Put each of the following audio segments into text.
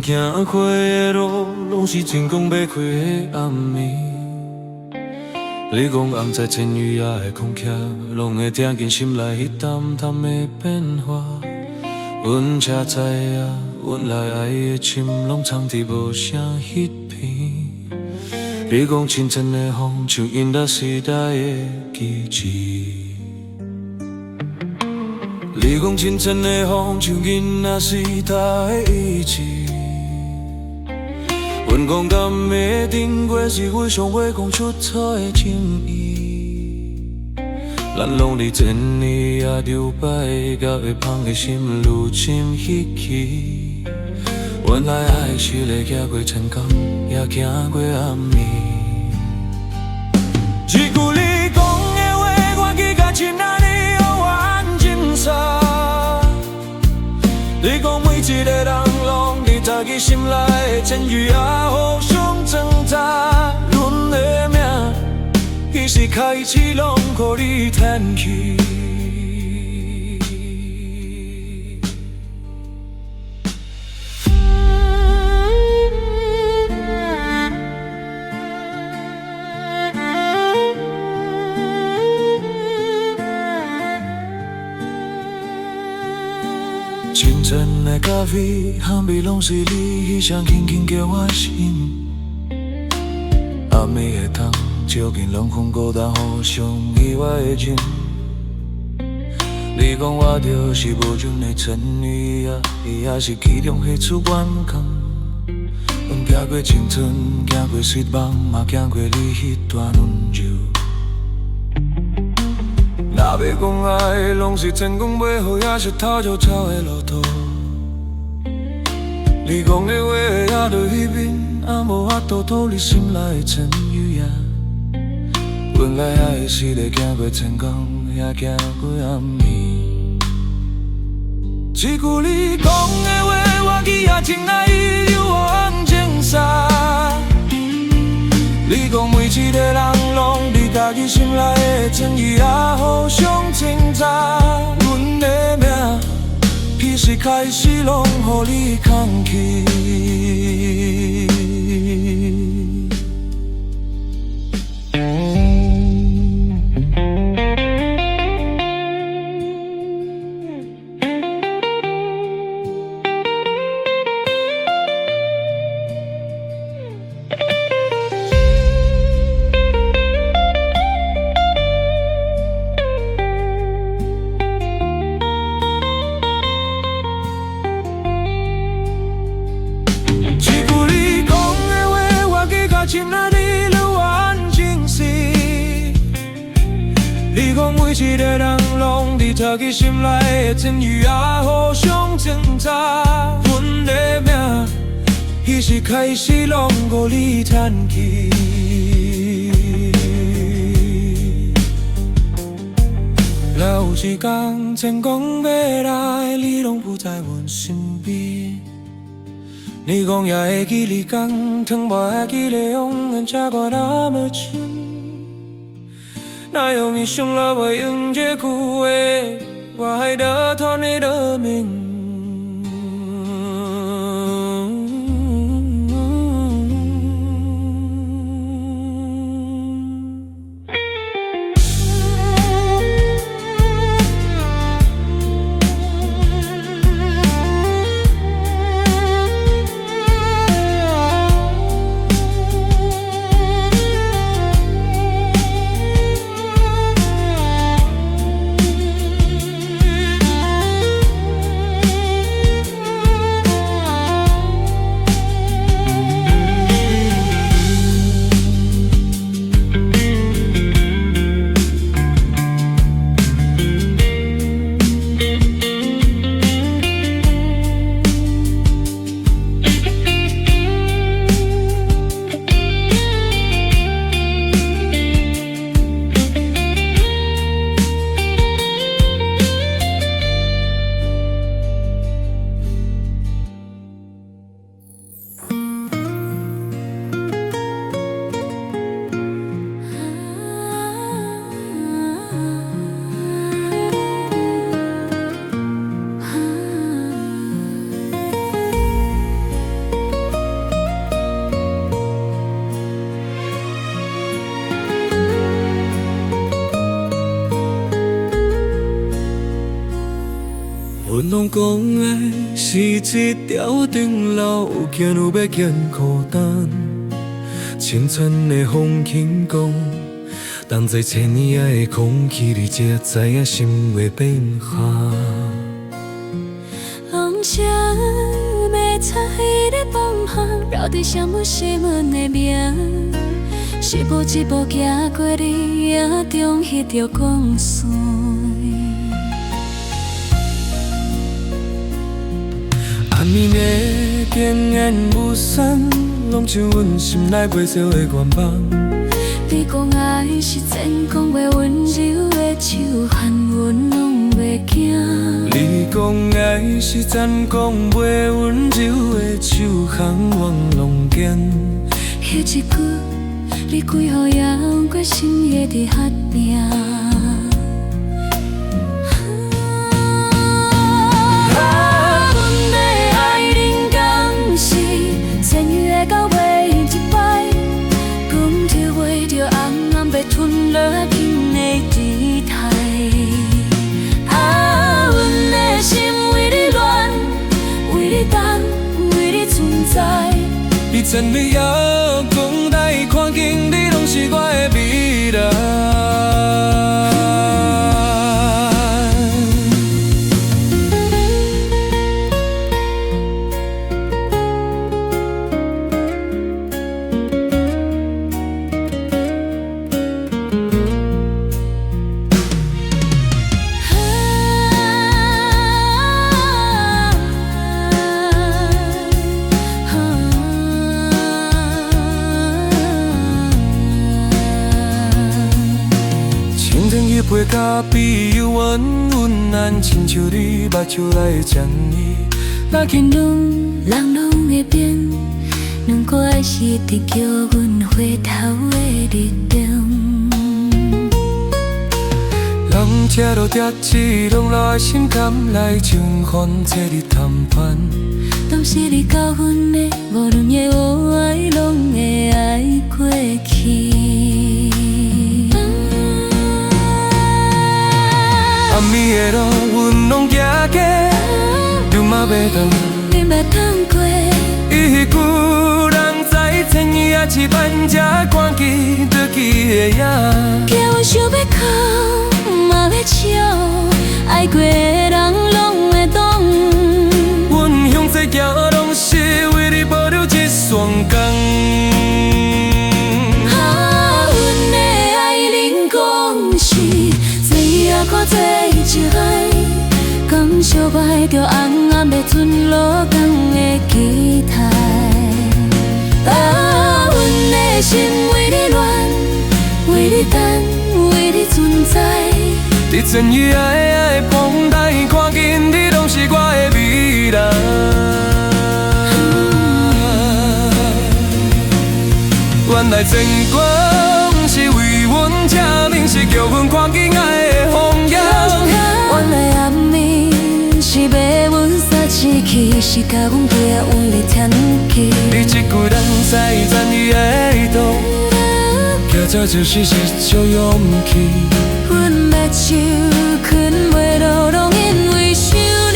行过的路，拢是成功要开的暗暝。你讲红在千余夜的空隙，拢会听见心内迄淡淡的变化。阮才知影，阮来爱的心，拢藏伫无声迄边。你讲清晨的风，像音乐时代的机器。你讲清晨的风，像囡仔时代的意志。阮讲甘的顶过是阮尚未讲出错的情意。咱拢伫前年也留摆，甲会芳的心愈深迄起。原来爱是会行过千工，也行过暗暝。一句你讲的话，我记甲亲爱的予完精彩。你讲每一个人拢伫家己心内的千余夜互相挣扎，阮的命其实开始拢予你叹去。清晨的咖啡，香味拢是你迄双轻轻叫我心。暗暝的窗，照见两份孤单互相意外的情。你讲我就是无情的尘雨啊，伊也是其中迄出怨讲。阮行过青春，行过失望，嘛行过你迄段温柔。若要讲爱，拢是成功买好，也是头就走的路途。你讲的话也在迄边，也无法度吐你心内的尘与夜。原来爱的是会行过千工，也行过暗暝。一句你讲的话，我记也真爱伊流往情沙。你讲每一个人拢伫家己心内的真意，也互相挣扎。阮的命其实开始拢予你扛起。亲爱的，你完整是。你讲每一个人拢伫家己心内的真与也互相挣扎。阮的命其实开始拢予你叹气。若有一天成功要来，你拢不在阮身边。你讲也会记你讲，疼我还记得永远差过那么近。那有你想了我用这句话，我还得拖你的命。拢讲爱是一条长路，行路要艰苦担。清泉的风轻讲，同在千年的空气里，才知影心话变化。风声要插伊的风巷，绕地什么西门的名，一步一步行过你眼中迄条光线。暗暝的平安无散，拢像阮心内袂消的愿望。你讲爱是真讲袂温柔的手，喊阮拢袂惊。你讲爱是真讲袂温柔的手，喊阮拢惊。迄一句，你几乎也决心会伫遐拼。吞落紧的姿态，阮的心为你乱，为你等，为你存在。你真美也讲待看见你，拢是我的未来。陪咖啡幽温温暖，亲像你目睭内的情意。若见拢人拢会变，两个爱是一直叫阮回头的日灯。人车路跌起，拢来心甘来像番切你谈判。拢是你教阮的，无论的无爱，拢会爱过去。暗暝的路，阮拢行过，就嘛袂当，你袂当过。伊句人知千年也是万才看见得记的影。叫阮想要哭，嘛要笑，爱过的人拢会懂。阮向前行，拢是为你保留一线光。阮的爱恁讲是。看做一爱，感受怀着红暗的村路港的期待。阮的心为你乱，为你等，为你存在。你真意爱风台，看见你拢是我的未来。原来前光是为阮车明，是叫阮看见爱的风。原来暗暝是要阮撒一气，是甲阮记啊阮的天气。你一句人知怎意的懂，行这就是一种勇气。阮目睭困袂落，拢因为想你。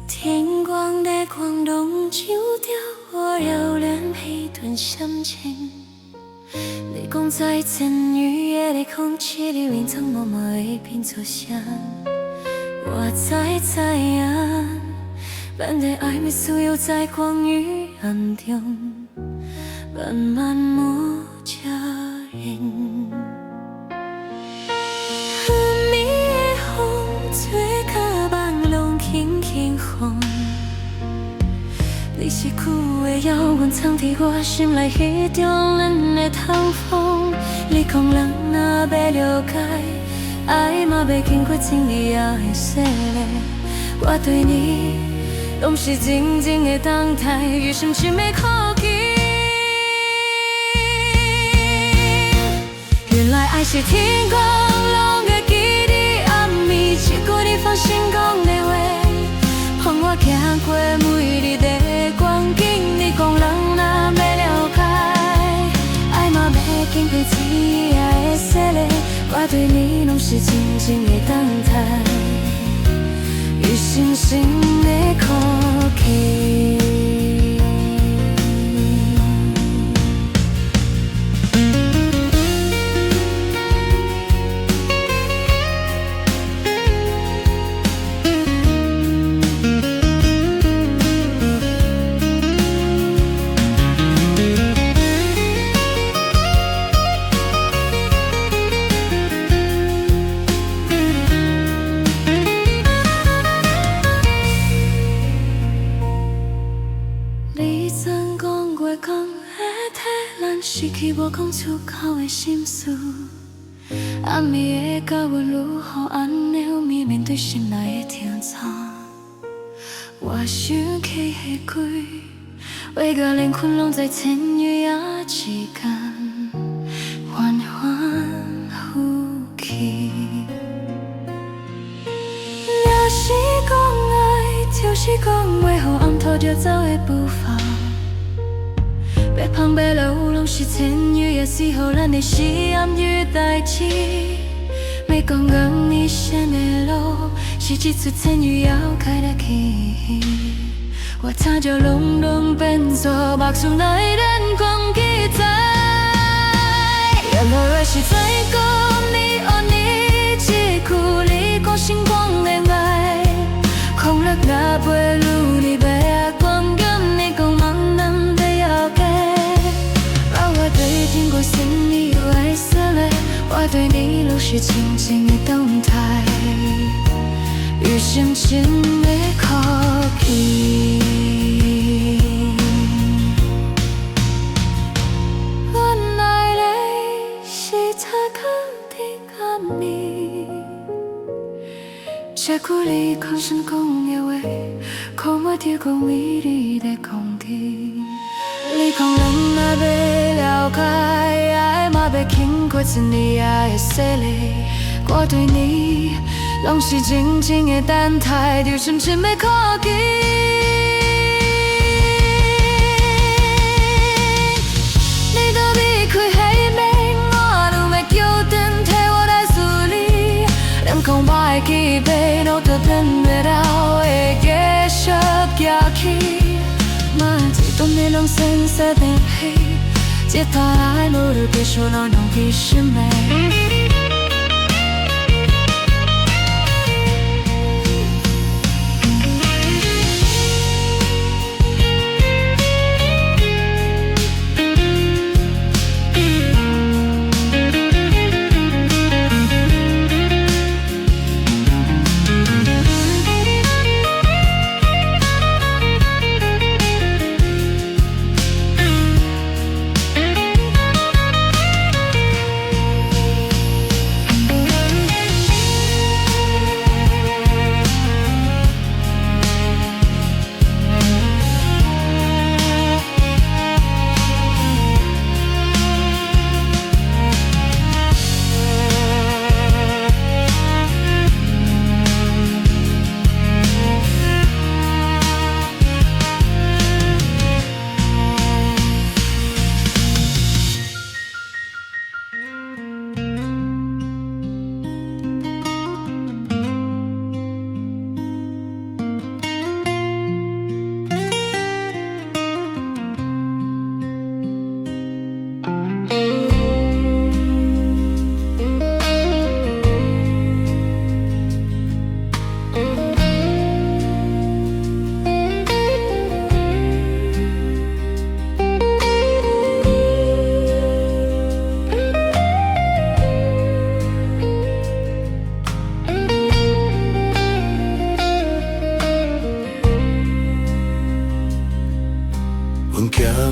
天光的光笼照着我留恋彼段心情。你讲在阵雨夜的空气里，隐藏默默一片作响。我知影，咱的暧昧所有在光与暗中。慢慢磨家人。暝的风吹甲梦拢轻轻风，你是久的遥，阮藏伫我心内迄种咱的通风。你讲人若要了解，爱嘛要经过千里也会洗礼。我对你拢是静静的等待，余生深的靠近。原来爱是天公拢会记你暗暝，一句你放心讲的话，伴我行过每日的光景。你讲人若要了解，爱嘛要经过天也会洗礼。我对你拢是静静的等待，余生深的靠近。你曾讲过，讲会替咱失去无讲出口的心事。暗暝的交阮如何安了面面对心内的挑战？我想起迄句话，甲连困拢在千语也之间，缓缓呼气。若是讲爱，就是讲话，予暗土着走的步伐。要香要落，拢是千语，也是予咱的誓言与代志。要讲讲你先的路，是一出千语要开得起。我差就拢拢变作目睭内咱光记载。原来我是在讲你哦你这句，你讲星光的爱，空落那杯路你白光阴，你讲茫然的要给。我对经过心里有爱色泪，我对你拢是静静的等待，余生深的靠近。原来你是擦干的暗暝，这句你空声讲的话，可我着讲为你的讲起。你讲人若要了解，爱嘛要经过千里也会洗礼。我对你拢是静静的等待，就深深的靠近。你都避开黑暝，我愈要叫阵替我来xử理。人讲我的脊背，路就变袂了，会继续行去。当你让sense的黑，这段爱无路结束，能用一世美。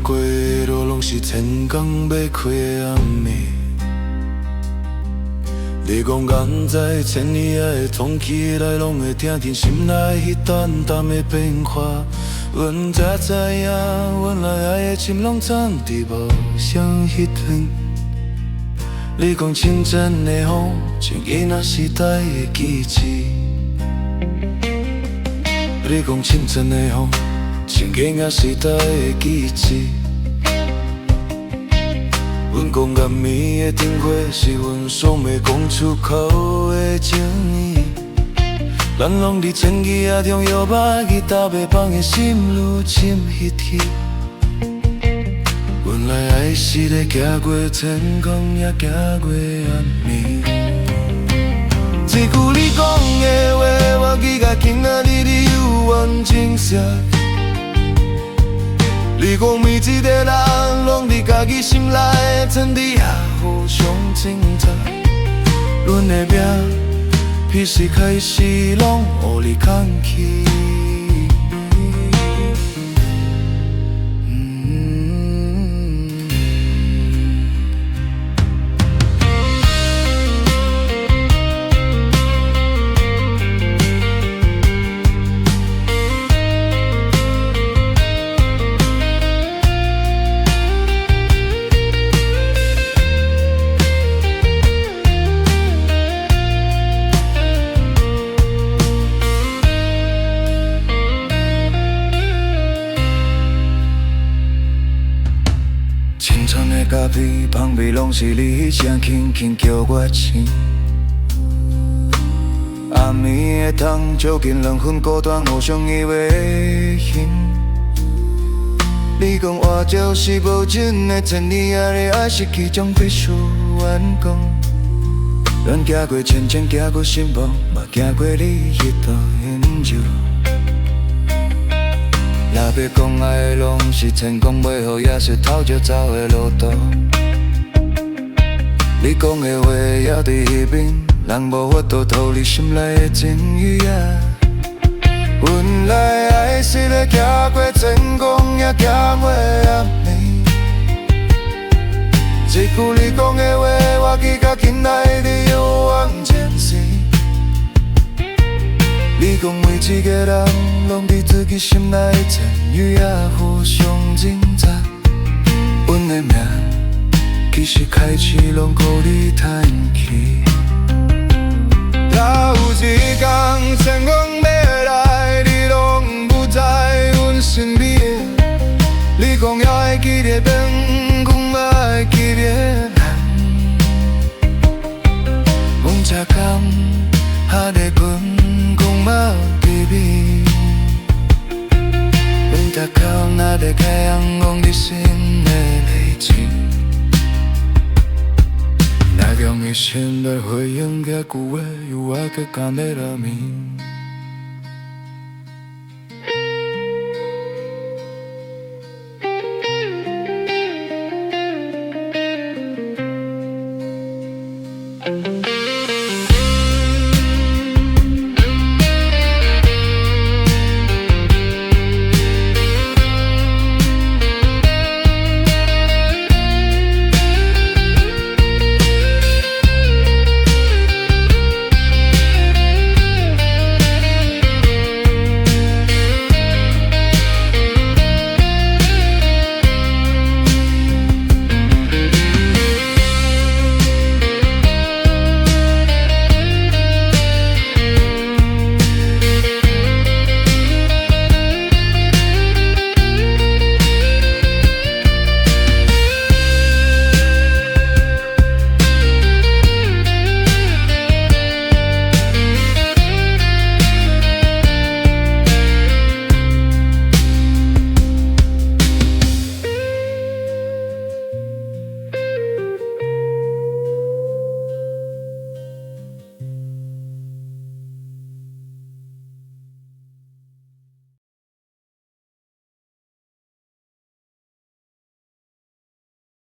过的路，拢是千工要开的暗暝。你讲眼在千年爱的通气来，拢会听见心内迄淡淡的变化。阮才知影，原来爱的心拢藏伫无声迄段。你讲清晨的风，像囡仔时代的记忆。你讲清晨的风，像囡仔时代的记忆。阮讲暗暝的灯火，是阮尚未讲出口的情意。咱拢伫千字仔中摇摆吉他袂放的心，愈深迄起。原来爱是咧行过天空，也行过暗暝。一句你讲的话，我记甲今仔日你有完整写。你讲每一个人拢伫家己心内的天地也互相精彩。阮的命彼时开始拢予你空去。清晨的咖啡旁边拢是你迄声轻轻叫我醒。暗暝的窗照进两份孤单互相依偎的形。你讲活着是无尽的千年仔的爱是其中必须完工。咱行过千千，行过失望，嘛行过你迄段温柔。若要讲爱的，拢是天公袂好，也是头石走的路途。你讲的话也伫迄边，人无法度透你心内的情语啊。原来爱是咧行过天空，也行过暗暝。一句你讲的话，我记甲今仔日有往前行。你讲每一个人拢伫自己心内的天语也互相精彩。阮的命其实开始拢靠你叹气。若有一天成功要来，你拢不在阮身边。你讲也会记得变，讲嘛会记得咱。阮才讲还在困。嘛有记味，阮逐口若在开阳光你心的泪水，那用一生来回应个句话，有我个干的了眠。